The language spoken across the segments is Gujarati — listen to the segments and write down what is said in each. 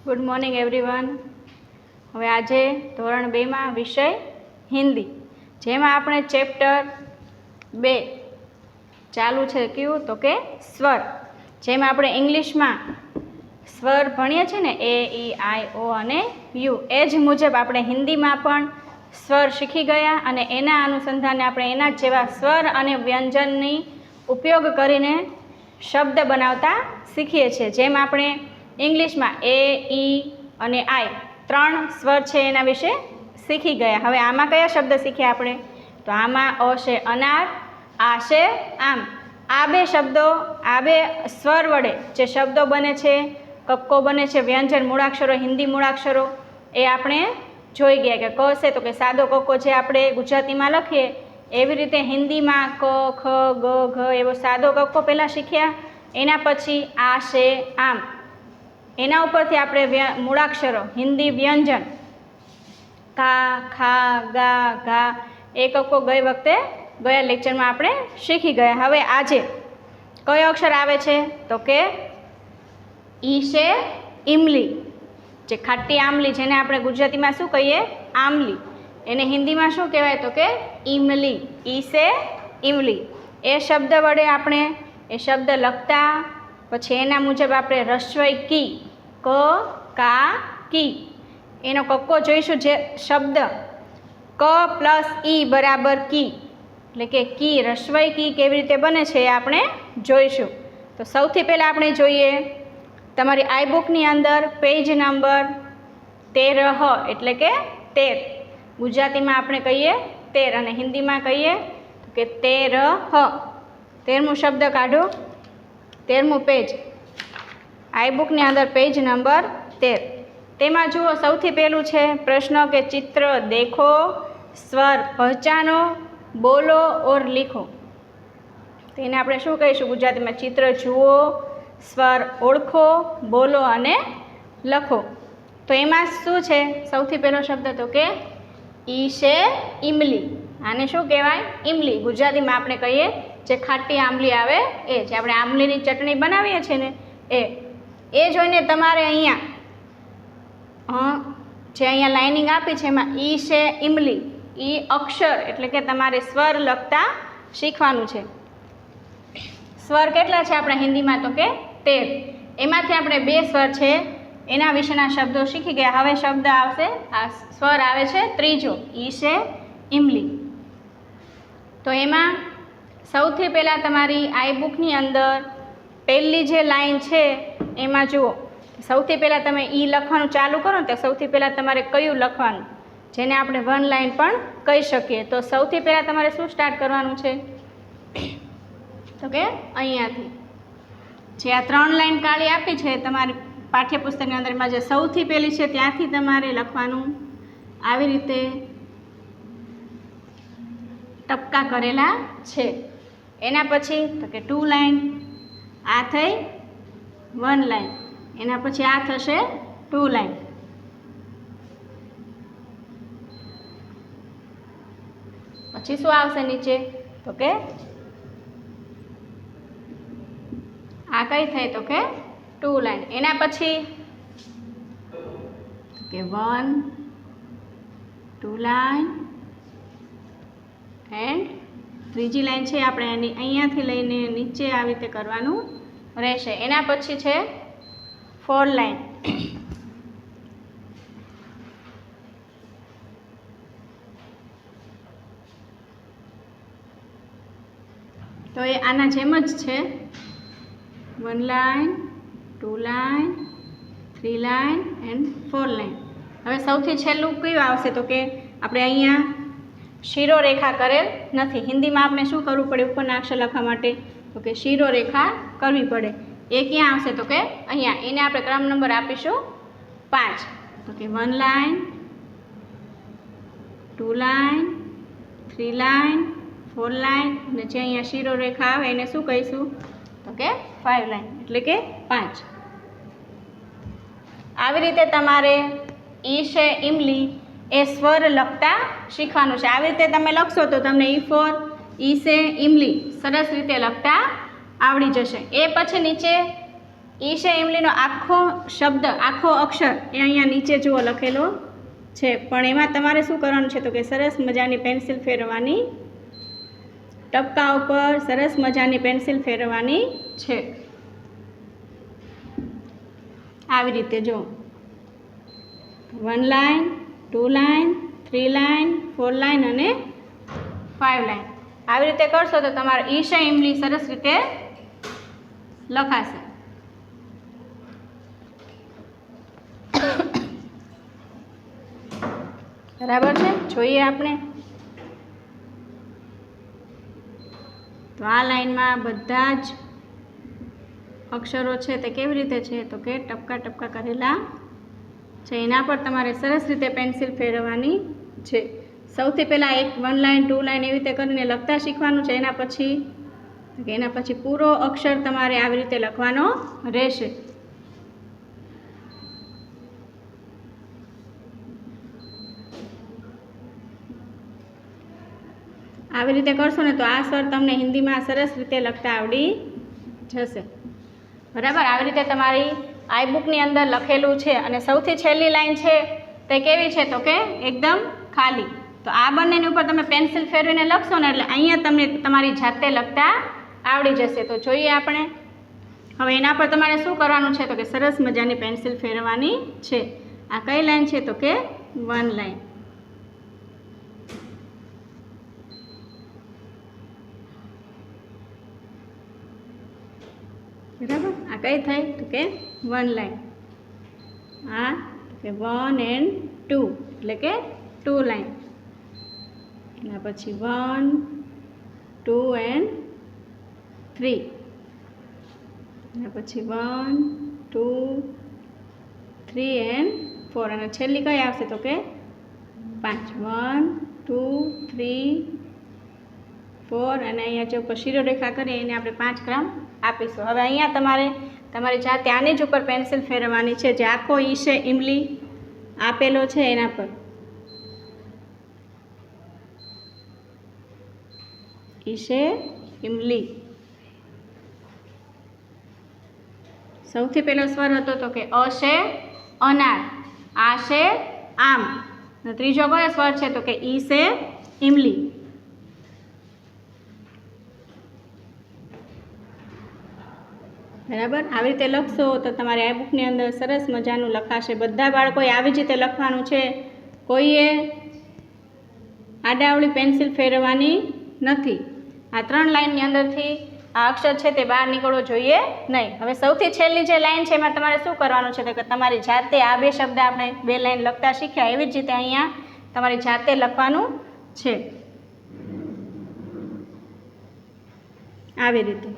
Good morning everyone. હવે આજે ધોરણ 2માં વિષય હિન્દી, જેમાં આપણે ચેપ્ટર 2 ચાલુ છે. કયું? તો કે સ્વર. જેમાં આપણે ઇંગ્લિશમાં સ્વર ભણીએ છીએ ને, એ, ઈ, આઈ, ઓ અને યુ, એ જ મુજબ આપણે હિન્દીમાં પણ સ્વર શીખી ગયા અને એના અનુસંધાને આપણે એના જેવા સ્વર અને વ્યંજનની ઉપયોગ કરીને શબ્દ બનાવતા શીખીએ છીએ. જેમ આપણે ઇંગ્લિશમાં એ, ઈ અને આઈ 3 સ્વર છે એના વિશે શીખી ગયા. હવે આમાં કયા શબ્દ શીખ્યા આપણે? તો આમાં અ છે અનાર, આ છે આમ. આ બે શબ્દો, આ બે સ્વર વડે જે શબ્દો બને છે, કક્કો બને છે, વ્યંજન મૂળાક્ષરો, હિન્દી મૂળાક્ષરો, એ આપણે જોઈ ગયા કે ક છે તો કે સાદો કક્કો જે આપણે ગુજરાતીમાં લખીએ એવી રીતે હિન્દીમાં ક, ખ, ગ, ઘ એવો સાદો કક્કો પહેલાં શીખ્યા. એના પછી આ છે આમ, એના ઉપરથી આપણે મૂળાક્ષરો હિન્દી વ્યંજન કા, ખા, ગા, ઘા એ કક્કો ગઈ વખતે ગયા લેક્ચરમાં આપણે શીખી ગયા. હવે આજે કયો અક્ષર આવે છે? તો કે ઈ છે ઈમલી, જે ખાટી આમલી, જેને આપણે ગુજરાતીમાં શું કહીએ? આમલી. એને હિન્દીમાં શું કહેવાય? તો કે ઈમલી. ઈ છે ઈમલી. એ શબ્દ વડે આપણે એ શબ્દ લખતા પછી એના મુજબ આપણે રસ્વઈ કી, ક, કા, કી એનો કક્કો જોઈશું. જે શબ્દ ક પ્લસ ઈ બરાબર કી, એટલે કે કી, રસ્વઈ કી કેવી રીતે બને છે એ આપણે જોઈશું. તો સૌથી પહેલાં આપણે જોઈએ તમારી આઈ બુકની અંદર પેજ નંબર 13 એટલે કે 13. ગુજરાતીમાં આપણે કહીએ 13 અને હિન્દીમાં કહીએ કે 13. 13મું શબ્દ કાઢો. 13મું પેજ આઈ બુકની અંદર પેજ નંબર 13. તેમાં જુઓ સૌથી પહેલું છે પ્રશ્ન કે ચિત્ર દેખો, સ્વર પહચાનો, બોલો ઓર લીખો. તો એને આપણે શું કહીશું ગુજરાતીમાં? ચિત્ર જુઓ, સ્વર ઓળખો, બોલો અને લખો. તો એમાં શું છે? સૌથી પહેલો શબ્દ તો કે ઈ છે ઈમલી. આને શું કહેવાય? ઈમલી. ગુજરાતીમાં આપણે કહીએ જે ખાટી આંબલી આવે એ, જે આપણે આંબલીની ચટણી બનાવીએ છીએ ને એ જોઈને તમારે અહીંયા જે અહીંયા લાઇનિંગ આપી છે એમાં ઈ છે ઈમલી, ઈ અક્ષર એટલે કે તમારે સ્વર લખતા શીખવાનું છે. સ્વર કેટલા છે આપણા હિન્દીમાં? તો કે 13. એમાંથી આપણે 2 સ્વર છે એના વિશેના શબ્દો શીખી ગયા. હવે શબ્દ આવશે, આ સ્વર આવે છે ત્રીજો, ઈ છે ઈમલી. તો એમાં સૌથી પહેલાં તમારી આઈ બુકની અંદર પહેલી જે લાઈન છે એમાં જુઓ. સૌથી પહેલાં તમે ઈ લખવાનું ચાલુ કરો ને તો સૌથી પહેલાં તમારે કયું લખવાનું, જેને આપણે 1 લાઈન પણ કહી શકીએ. તો સૌથી પહેલાં તમારે શું સ્ટાર્ટ કરવાનું છે? તો કે અહીંયાથી જે આ 3 લાઈન કાળી આપી છે તમારી પાઠ્યપુસ્તકની અંદરમાં જે સૌથી પહેલી છે ત્યાંથી તમારે લખવાનું. આવી રીતે ટપકા કરેલા છે. એના પછી તો કે 2 લાઈન, આ થઈ 1 લાઈન, એના પછી આ થશે 2 લાઈન. પછી શું આવશે નીચે? તો કે આ કઈ થઈ? તો કે 2 લાઈન. એના પછી કે 1, 2 લાઈન એન્ડ ત્રીજી લાઈન છે આપણે એની અહીંયાથી લઈને નીચે આવી રીતે કરવાનું રહેશે. એના પછી છે 4 લાઈન. તો એ આના જેમ જ છે. 1 line, 2 line, 3 line and 4 line. હવે સૌથી છેલ્લું કયું આવશે? તો કે આપણે અહીંયા શીરો રેખા કરેલ નથી. હિન્દીમાં આપણે શું કરવું પડે ઉપરના અક્ષર લખવા માટે? તો કે શીરો રેખા કરવી પડે. એ ક્યાં આવશે? તો કે અહીંયા. એને આપણે ક્રમ નંબર આપીશું 5. તો કે 1 લાઈન, 2 લાઈન, 3 લાઈન, 4 લાઈન અને જે અહીંયા શીરો રેખા આવે એને શું કહીશું? તો કે 5 લાઈન એટલે કે 5. આવી રીતે તમારે ઈ છે ઈમલી એ સ્વર લખતા શીખવાનું છે. આવી રીતે તમે લખશો તો તમને ઈ ફોર, ઈ છે ઈમલી સરસ રીતે લખતા આવડી જશે. એ પછી નીચે ઈશે ઇમલીનો આખો શબ્દ, આખો અક્ષર એ અહીંયા નીચે જુઓ લખેલો છે, પણ એમાં તમારે શું કરવાનું છે તો કે સરસ મજાની પેન્સિલ ફેરવવાની, ટપકા ઉપર સરસ મજાની પેન્સિલ ફેરવવાની છે. આવી રીતે જો 1 લાઇન, 2 લાઇન, 3 લાઇન, 4 લાઇન અને 5 લાઇન. આવી રીતે કરશો તો તમારે ઈશે ઇમલી સરસ રીતે લખાશે. બરાબર છે? જોઈએ આપણે. તો આ લાઈનમાં બધા જ અક્ષરો છે તે કેવી રીતે છે તો કે ટપકા ટપકા કરેલા છે. એના પર તમારે સરસ રીતે પેન્સિલ ફેરવવાની છે. સૌથી પહેલાં 1 લાઇન, 2 લાઇન એવી રીતે કરીને લખતા શીખવાનું છે. એના પછી પૂરો અક્ષર તમારે આવી રીતે લખવાનો રહેશે. આવી રીતે કરશો ને તો આ સ્વર તમને હિન્દીમાં સરસ રીતે લખતા આવડી જશે. બરાબર? આવી રીતે તમારી આઈ બુકની અંદર લખેલું છે. અને સૌથી છેલ્લી લાઈન છે તે કેવી છે તો કે એકદમ ખાલી. તો આ બંનેની ઉપર તમે પેન્સિલ ફેરવીને લખશો ને એટલે અહીંયા તમને તમારી જાતે લખતા આવડી જશે. તો જોઈએ આપણે. હવે એના પર તમારે શું કરવાનું છે તો કે સરસ મજાની પેન્સિલ ફેરવવાની છે. આ કઈ લાઈન છે તો કે 1 લાઈન. બરાબર? આ કઈ થઈ તો કે 1 લાઈન. આ કે 1 and 2 એટલે કે 2 લાઈન. એના પછી 1, 2 and 3. એના પછી 1, 2, 3 and 4. અને છેલ્લી કઈ આવશે તો કે 5. 1, 2, 3, 4. અને અહીંયા જે ઉપર શિરોરેખા કરીએ એને આપણે 5 ક્રમ આપીશું. હવે અહીંયા તમારે તમારી જાતે આની જ ઉપર પેન્સિલ ફેરવવાની છે, જે આખો ઈશે ઇમલી આપેલો છે એના પર. ઈશે ઇમલી. સૌથી પહેલો સ્વર હતો તો કે અ છે અનાર, આ છે આમ. ત્રીજો કયો સ્વર છે તો કે ઈ છે ઇમલી. બરાબર? આવી રીતે લખશો તો તમારે આ બુકની અંદર સરસ મજાનું લખાશે. બધા બાળકોએ આવી જ રીતે લખવાનું છે. કોઈએ આડાઅવળી પેન્સિલ ફેરવવાની નથી. આ 3 લાઇનની અંદરથી આ અક્ષર છે તે બહાર નીકળવો જોઈએ નહીં. હવે સૌથી છેલ્લી જે લાઈન છે એમાં તમારે શું કરવાનું છે તો કે તમારી જાતે આ 2 શબ્દ આપણે 2 લાઈન લખતા શીખ્યા એવી જ રીતે અહીંયા તમારી જાતે લખવાનું છે. આવી રીતે.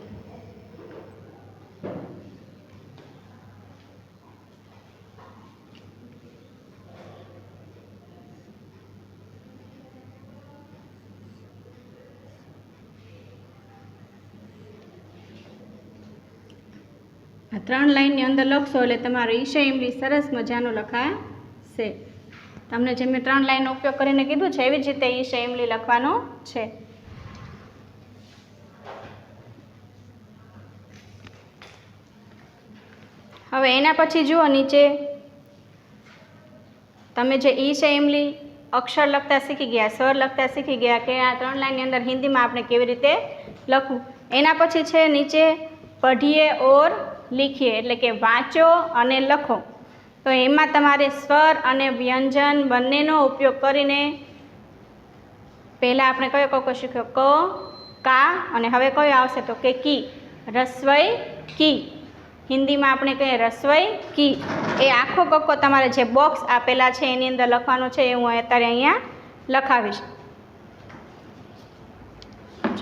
આ 3 લાઈનની અંદર લખશો એટલે તમારો ઈશે ઇમલી સરસ મજાનું લખાશે. તમને જે મેં 3 લાઈનનો ઉપયોગ કરીને કીધું છે એવી જ રીતે ઈશે ઇમલી લખવાનું છે. હવે એના પછી જુઓ નીચે તમે જે ઈશે ઇમલી અક્ષર લખતા શીખી ગયા, સ્વર લખતા શીખી ગયા કે આ 3 લાઈનની અંદર હિન્દીમાં આપણે કેવી રીતે લખવું. એના પછી છે નીચે પઢીએ ઓર લીખીએ એટલે કે વાંચો અને લખો. તો એમાં તમારે સ્વર અને વ્યંજન બંનેનો ઉપયોગ કરીને પહેલાં આપણે કયો કક્કો શીખ્યો ક, કા અને હવે કયો આવશે તો કે કી. રસ્વઈ કી. હિન્દીમાં આપણે કહીએ રસ્વઈ કી. એ આખો કક્કો તમારે જે બોક્સ આપેલા છે એની અંદર લખવાનો છે. એ હું અત્યારે અહીંયા લખાવીશ.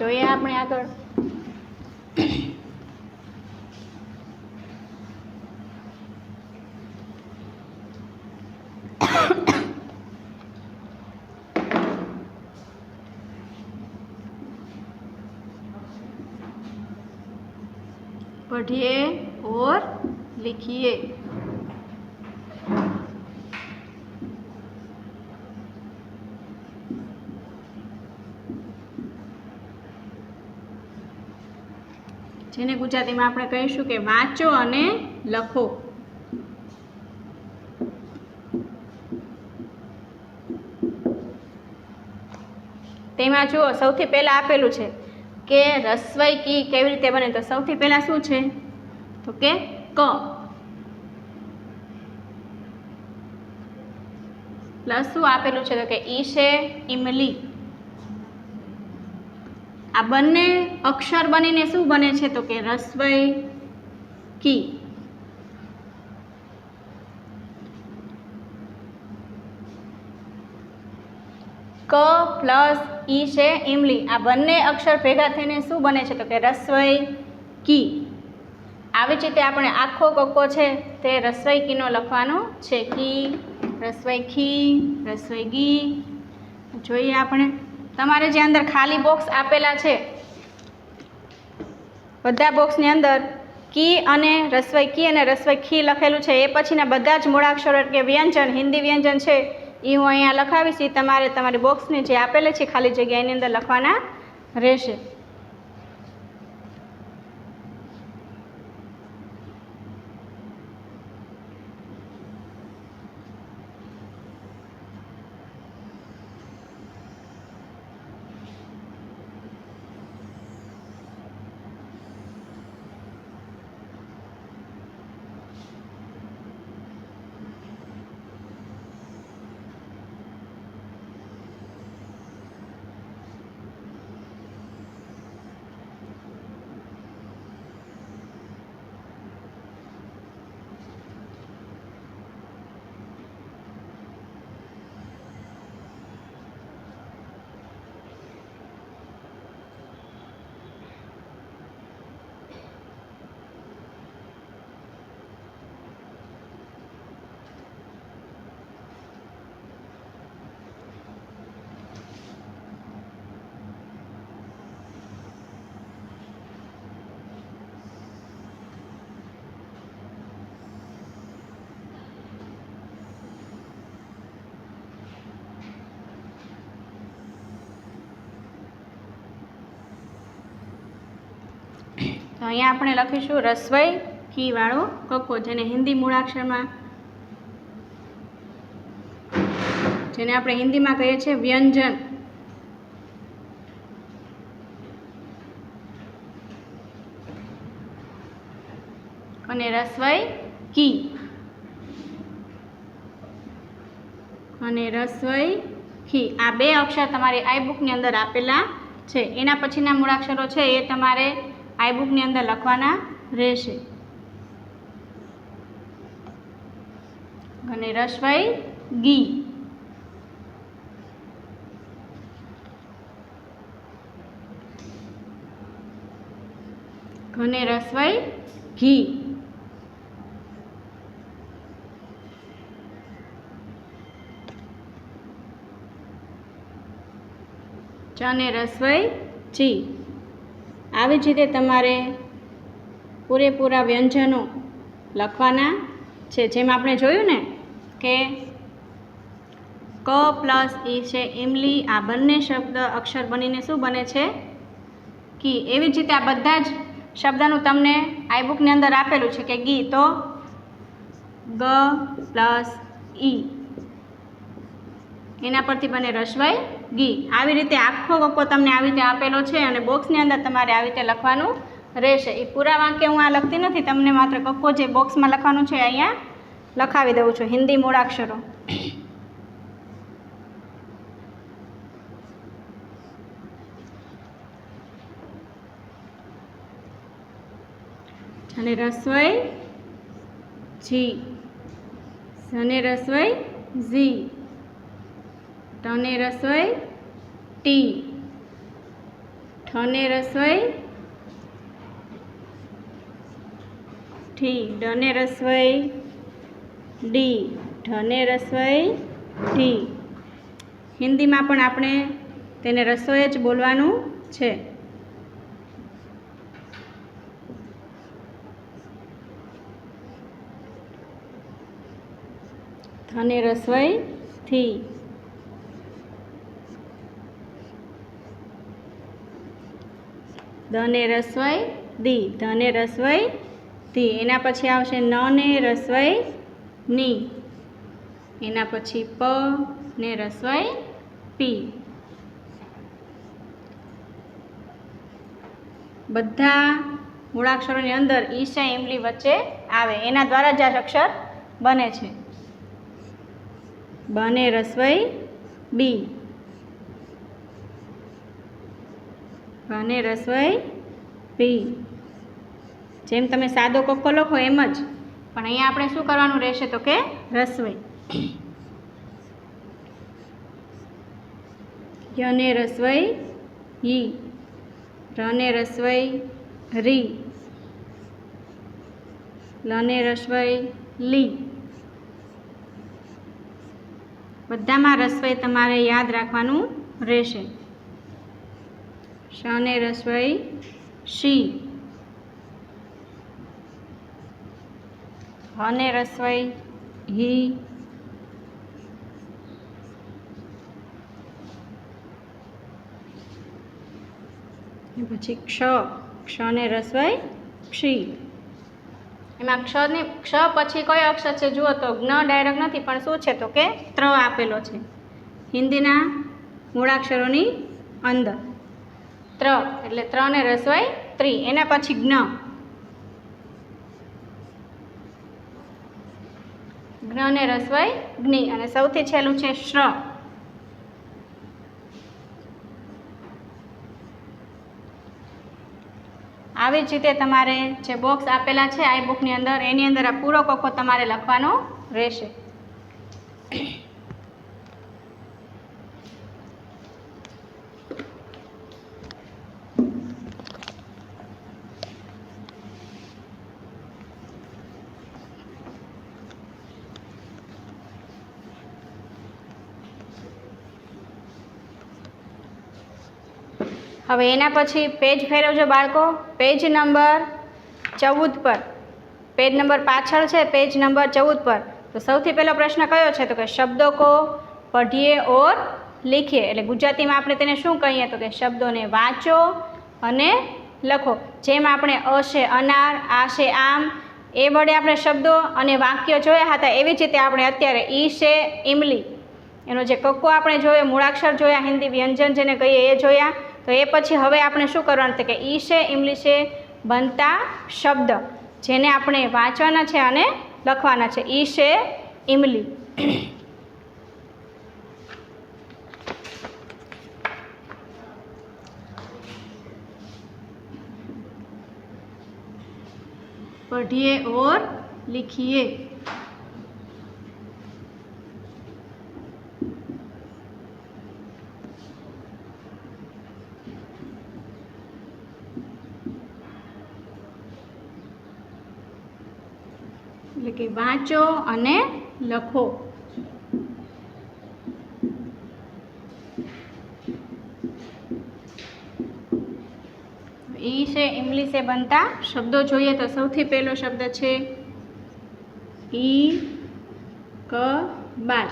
જોઈએ આપણે આગળ. पढ़िए और लिखिए. જેને ગુજરાતીમાં આપણે કહીશું કે વાંચો અને લખો. તેમાં જુઓ સૌથી પહેલાં આપેલું છે કે રસ્વઈ કી કેવી રીતે બને. તો સૌથી પહેલાં શું છે તો કે ક પ્લસ શું આપેલું છે તો કે ઈ છે ઇમલી. આ બંને અક્ષર બનીને શું બને છે તો કે રસ્વઈ કી. ક પ્લસ ઈ છે ઇમલી. આ બંને અક્ષર ભેગા થઈને શું બને છે તો કે રસ્વઈ કી. આવી જ રીતે આપણે આખો કક્કો છે તે રસ્વઈ કીનો લખવાનો છે. કી, રસ્વઈ ખી, રસ્વઈ ગી. જોઈએ આપણે તમારે જે અંદર ખાલી બોક્સ આપેલા છે બધા બોક્સની અંદર કી અને રસ્વઈ કી અને રસ્વઈ ખી લખેલું છે. એ પછીના બધા જ મૂળાક્ષરો એટલે કે વ્યંજન હિન્દી વ્યંજન છે એ હું અહીંયા લખાવીશ. એ તમારે તમારી બોક્સની જે આપેલી છે ખાલી જગ્યા એની અંદર લખવાના રહેશે. તો અહીંયા આપણે લખીશું રસ્વઈ કી વાળો કક્કો, જેને હિન્દી મૂળાક્ષરમાં જેને આપણે હિન્દીમાં કહીએ છીએ વ્યંજન. અને રસ્વઈ કી અને રસ્વઈ ખી. આ બે અક્ષર તમારી આઈ બુકની અંદર આપેલા છે. એના પછીના મૂળાક્ષરો છે એ તમારે આઈ બુકની અંદર લખવાના રહેશે. અને રસ્વઈ ગી. ઘને રસ્વઈ ઘી. ચને રસ્વઈ જી. આવી જ રીતે તમારે પૂરેપૂરા વ્યંજનો લખવાના છે. જેમ આપણે જોયું ને કે ક પ્લસ ઈ છે ઇમલી. આ બંને શબ્દ અક્ષર બનીને શું બને છે કી. એવી જ રીતે આ બધા જ શબ્દનું તમને આઈ બુકની અંદર આપેલું છે કે ગી. તો ગ પ્લસ ઈ એના પરથી બને રસ્વઈ ગી. આવી રીતે આખો કક્કો તમને આવી રીતે આપેલો છે અને બોક્સની અંદર તમારે આવી રીતે લખવાનું રહેશે. એ પૂરા વાક્ય હું આ લખતી નથી, તમને માત્ર કક્કો જે બોક્સમાં લખવાનું છે અહીંયા લખાવી દઉં છું હિન્દી મૂળાક્ષરો. અને રસ્વઈ જી. સને રસ્વઈ ઝી. ટને રસ્વઈ ટી. ઠને રસ્વઈ ઠી. ડને રસ્વઈ ડી. ઢને રસ્વઈ ઢી. હિન્દીમાં પણ આપણે તેને રસોઈ જ બોલવાનું છે. થને રસોઈ થી. દને રસોઈ દી, ધને રસવઈ ધી, એના પછી આવશે ન ને રસવઈ ની, એના પછી પ ને રસવઈ પી. બધા મૂળાક્ષરોની અંદર ઈશે ઇમલી વચ્ચે આવે, એના દ્વારા જ આ અક્ષર બને છે. બને રસવઈ બી, બને રસવઈ પી. જેમ તમે સાદો કક્કો લખો એમ જ, પણ અહીંયા આપણે શું કરવાનું રહેશે તો કે રસવઈ. યને રસવઈ ઈ, રને રસવઈ રી, લને રસવઈ લી. બધામાં રસવઈ તમારે યાદ રાખવાનું રહેશે. શને રસવઈ શી, હને રસવઈ હી, પછી ક્ષને રસવઈ ક્ષી. એમાં ક્ષ પછી કયો અક્ષર છે જુઓ તો જ્ઞ ડાયરેક્ટ નથી, પણ શું છે તો કે ત્ર આપેલો છે હિન્દીના મૂળાક્ષરોની અંદર. ત્ર એટલે ત્ર ને રસવઈ ત્રી, એના પછી જ્ઞ, જ્ઞ ને રસવઈ જ્ઞી, અને સૌથી છેલ્લું છે શ્ર. આવી જ રીતે તમારે જે બોક્સ આપેલા છે આ બુકની અંદર, એની અંદર આ પૂરો કક્કો તમારે લખવાનો રહેશે. હવે એના પછી પેજ ફેરવજો બાળકો, પેજ નંબર 14 પર. પેજ નંબર પાછળ છે પેજ નંબર 14 પર. તો સૌથી પહેલો પ્રશ્ન કયો છે તો કે શબ્દો કો પઢીએ ઓર લીખીએ. એટલે ગુજરાતીમાં આપણે તેને શું કહીએ તો કે શબ્દોને વાંચો અને લખો. જેમ આપણે અ છે અનાર, આ છે આમ, એ વડે આપણે શબ્દો અને વાક્ય જોયા હતા, એવી જ રીતે આપણે અત્યારે ઈ છે ઇમલી, એનો જે કક્કો આપણે જોયો, મૂળાક્ષર જોયા, હિન્દી વ્યંજન જેને કહીએ એ જોયા. તો એ પછી હવે આપણે શું કરવાનું છે કે ઈ છે ઇમલી છે બનતા શબ્દ, જેને આપણે વાંચવાના છે અને લખવાના છે. ઈ છે ઇમલી. पढ़िए और लिखिए. એટલે કે વાંચો અને લખો. ઈ છે ઇમલી સે બનતા શબ્દો જોઈએ તો સૌથી પહેલો શબ્દ છે ઈ ક બાર.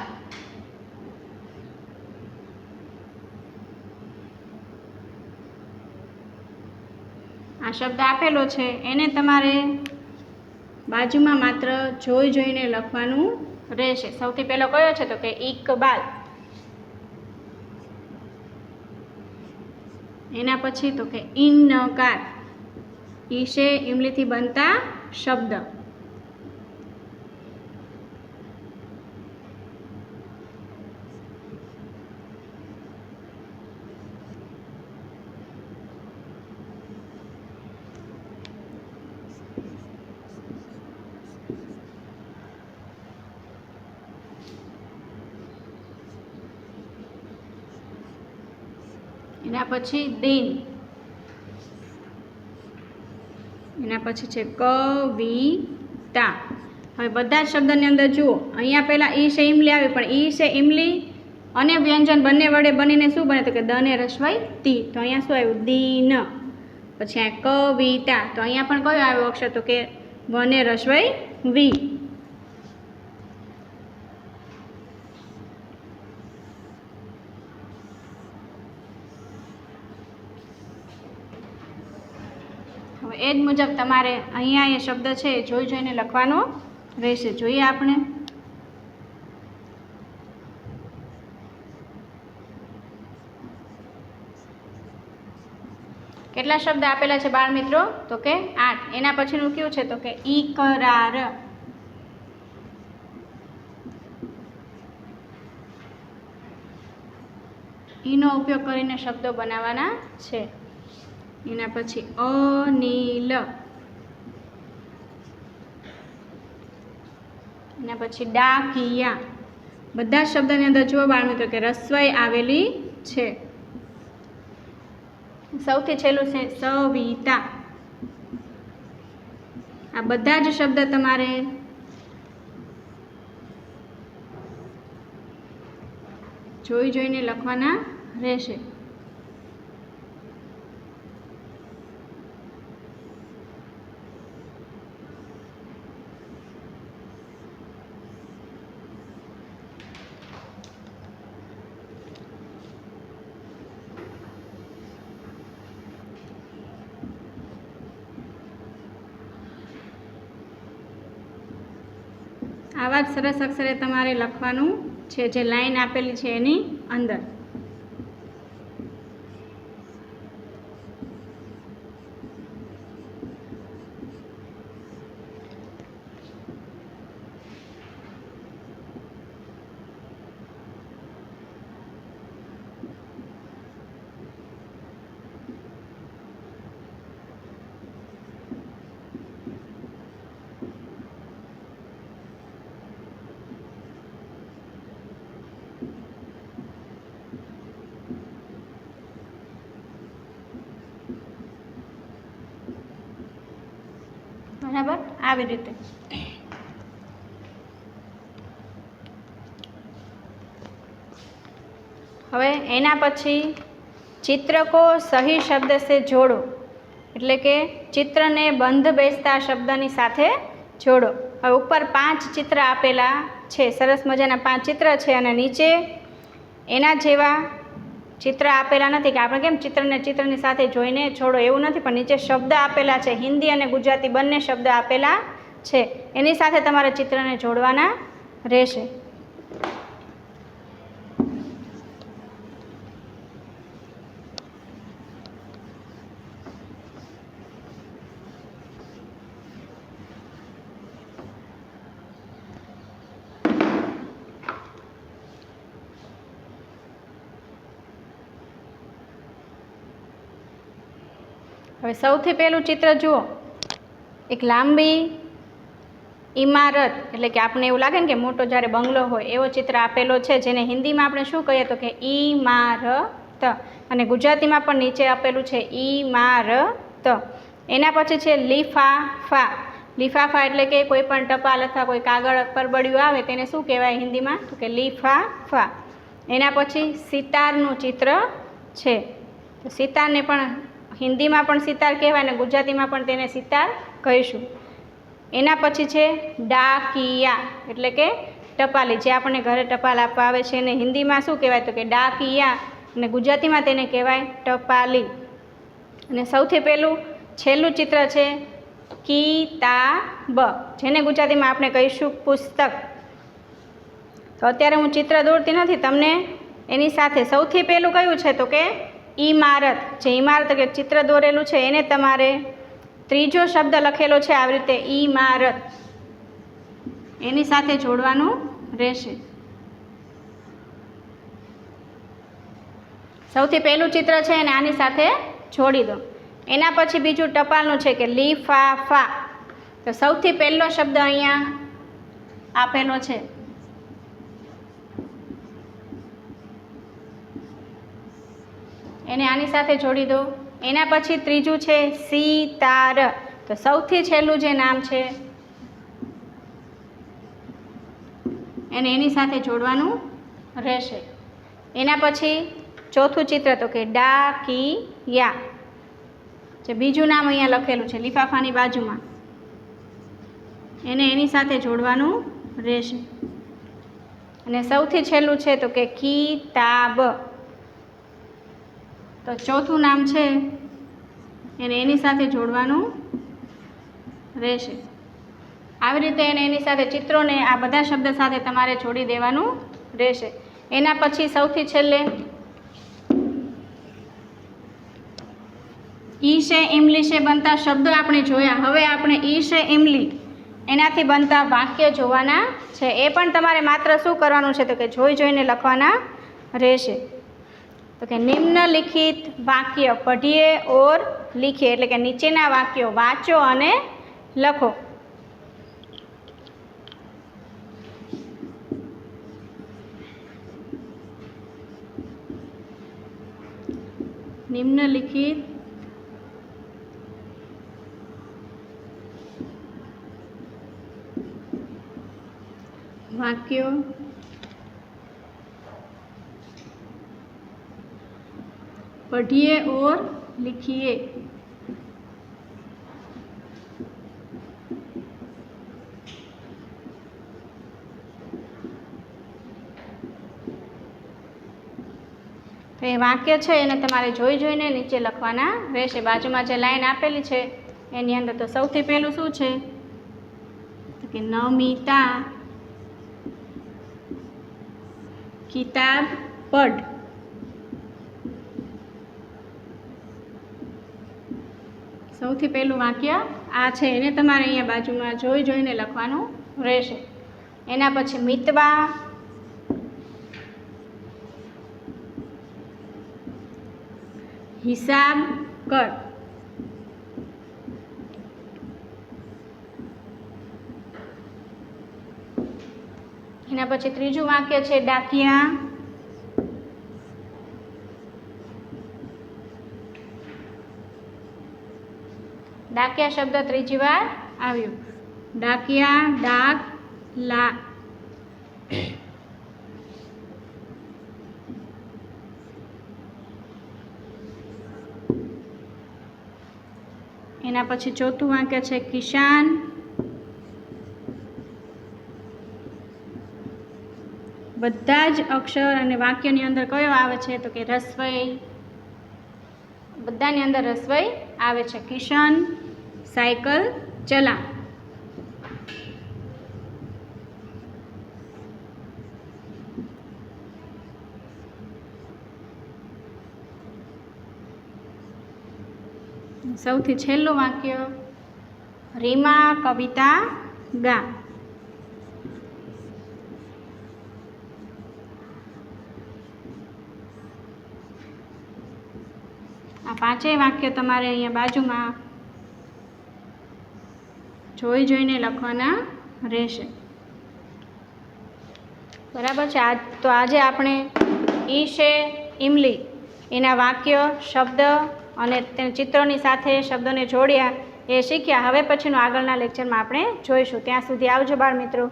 આ શબ્દ આપેલો છે એને તમારે બાજુમાં માત્ર જોઈને લખવાનું રહેશે. સૌથી પહેલો કયો છે તો કે ઇકબાલ. એના પછી તો કે ઇન્નકાર. ઈ છે ઇમલીથી બનતા શબ્દ. એના પછી દિન. એના પછી છે કવિતા. હવે બધા જ શબ્દની અંદર જુઓ, અહીંયા પહેલાં ઈ છે ઇમલી આવી, પણ ઈ છે ઇમલી અને વ્યંજન બંને વડે બનીને શું બને તો કે દને રસવાઈ તી. તો અહીંયા શું આવ્યું દીન. પછી આ કવિતા, તો અહીંયા પણ કયો આવ્યો અક્ષર તો કે વને રસવાઈ વી. હવે હવે એ જ મુજબ તમારે અહીંયા એ શબ્દ છે એ જોઈ જોઈને લખવાનો રહેશે. જોઈએ આપણે. કેટલા શબ્દ આપેલા છે બાળ મિત્રો? તો કે 8. એના પછીનું કયું છે? તો કે ઈકરાર. ઈનો ઉપયોગ કરીને શબ્દો બનાવવાના છે. એના પછી અનિલ. એના પછી ડાકિયા. બધા શબ્દની અંદર જુઓ બાળ મિત્રો કે રસ્વઈ આવેલી છે. સૌથી છેલ્લું છે સવિતા. આ બધા જ શબ્દ તમારે જોઈ જોઈને લખવાના રહેશે. આવા જ સરસ અક્ષરે તમારે લખવાનું છે જે લાઈન આપેલી છે એની અંદર. બરાબર, આવી રીતે. હવે એના પછી ચિત્ર કો સહી શબ્દ સે જોડો, એટલે કે ચિત્રને બંધ બેસતા શબ્દની સાથે જોડો. હવે ઉપર 5 ચિત્ર આપેલા છે, સરસ મજાના 5 ચિત્ર છે અને નીચે એના જેવા ચિત્ર આપેલા નથી કે આપણે કેમ ચિત્રને ચિત્રની સાથે જોઈને જોડો એવું નથી, પણ નીચે શબ્દ આપેલા છે, હિન્દી અને ગુજરાતી બંને શબ્દ આપેલા છે, એની સાથે તમારે ચિત્રને જોડવાના રહેશે. હવે સૌથી પહેલું ચિત્ર જુઓ, એક લાંબી ઇમારત, એટલે કે આપણે એવું લાગે ને કે મોટો જ્યારે બંગલો હોય એવો ચિત્ર આપેલો છે, જેને હિન્દીમાં આપણે શું કહીએ તો કે ઈમારત, અને ગુજરાતીમાં પણ નીચે આપેલું છે ઈમારત. એના પછી છે લિફાફા. લિફાફા એટલે કે કોઈ પણ ટપાલ અથવા કોઈ કાગળ પરબડિયું આવે તેને શું કહેવાય હિન્દીમાં? તો કે લિફાફા. એના પછી સિતારનું ચિત્ર છે, તો સિતારને પણ હિન્દીમાં પણ સિતાર કહેવાય અને ગુજરાતીમાં પણ તેને સિતાર કહીશું. એના પછી છે ડાકિયા, એટલે કે ટપાલી, જે આપણને ઘરે ટપાલ આપવા આવે છે એને હિન્દીમાં શું કહેવાય? તો કે ડાકિયા, અને ગુજરાતીમાં તેને કહેવાય ટપાલી. અને સૌથી પહેલું છેલ્લું ચિત્ર છે કિતાબ, જેને ગુજરાતીમાં આપણે કહીશું પુસ્તક. તો અત્યારે હું ચિત્ર દોરતી નથી, તમને એની સાથે સૌથી પહેલું કયું છે? તો કે ઇમારત. જે ઇમારત કે ચિત્ર દોરેલું છે એને તમારે ત્રીજો શબ્દ લખેલો છે આવી રીતે ઇમારત, એની સાથે જોડવાનું રહેશે. સૌથી પહેલું ચિત્ર છે એને આની સાથે જોડી દો. એના પછી બીજું ટપાલનું છે કે લિફાફા. તો સૌથી પહેલો શબ્દ અહીંયા આપેલો છે, એને આની સાથે જોડી દો. એના પછી ત્રીજું છે સિતાર, તો સૌથી છેલ્લું જે નામ છે એને એની સાથે જોડવાનું રહેશે. એના પછી ચોથું ચિત્ર તો કે ડાકિયા, જે બીજું નામ અહીંયા લખેલું છે લિફાફાની બાજુમાં, એને એની સાથે જોડવાનું રહેશે. અને સૌથી છેલ્લું છે તો કે કિતાબ, તો ચોથું નામ છે એને એની સાથે જોડવાનું રહેશે. આવી રીતે એની સાથે ચિત્રોને આ બધા શબ્દ સાથે તમારે જોડી દેવાનું રહેશે. એના પછી સૌથી છેલ્લે ઈશે ઇમલીશે બનતા શબ્દો આપણે જોયા. હવે આપણે ઈશે ઇમલી એનાથી બનતા વાક્ય જોવાના છે. એ પણ તમારે માત્ર શું કરવાનું છે તો કે જોઈને લખવાના રહેશે. તો કે નિમ્નલિખિત વાક્ય પઢીએ ઓર લીખીએ, એટલે કે નીચેના વાક્યો વાંચો અને લખો. निम्नलिखित वाक्यों पढ़िए और लिखिए. તો એ વાક્ય છે એને તમારે જોઈને નીચે લખવાના રહેશે. બાજુમાં જે લાઈન આપેલી છે એની અંદર તો સૌથી પહેલું શું છે તો કે નમિતા કિતાબ પઢ. સૌથી પહેલું વાક્ય આ છે, એને તમારે અહીંયા બાજુમાં જોઈને લખવાનું રહેશે. એના પછી મિતવા હિસાબ કર. એના પછી ત્રીજું વાક્ય છે ડાકિયા ડાકિયા શબ્દ ત્રીજી વાર આવ્યો. ડાકિયા ડાક લા. એના પછી ચોથું વાક્ય છે કિસાન બધા જ અક્ષર અને વાક્યની અંદર કયો આવે છે તો કે રસવઈ. બધાની અંદર રસવઈ આવે છે. કિશન સાયકલ ચલા. સૌથી છેલ્લું વાક્ય રીમા કવિતા ગા. આ પાંચેય વાક્ય તમારે અહીંયા બાજુમાં જોઈને લખવાના રહેશે. બરાબર છે. તો આજે આપણે ઈશે ઇમલી એના વાક્ય શબ્દ અને ચિત્રોની સાથે શબ્દોને જોડ્યા એ શીખ્યા. હવે પછીનું આગળના લેક્ચરમાં આપણે જોઈશું. ત્યાં સુધી આવજો બાળ મિત્રો.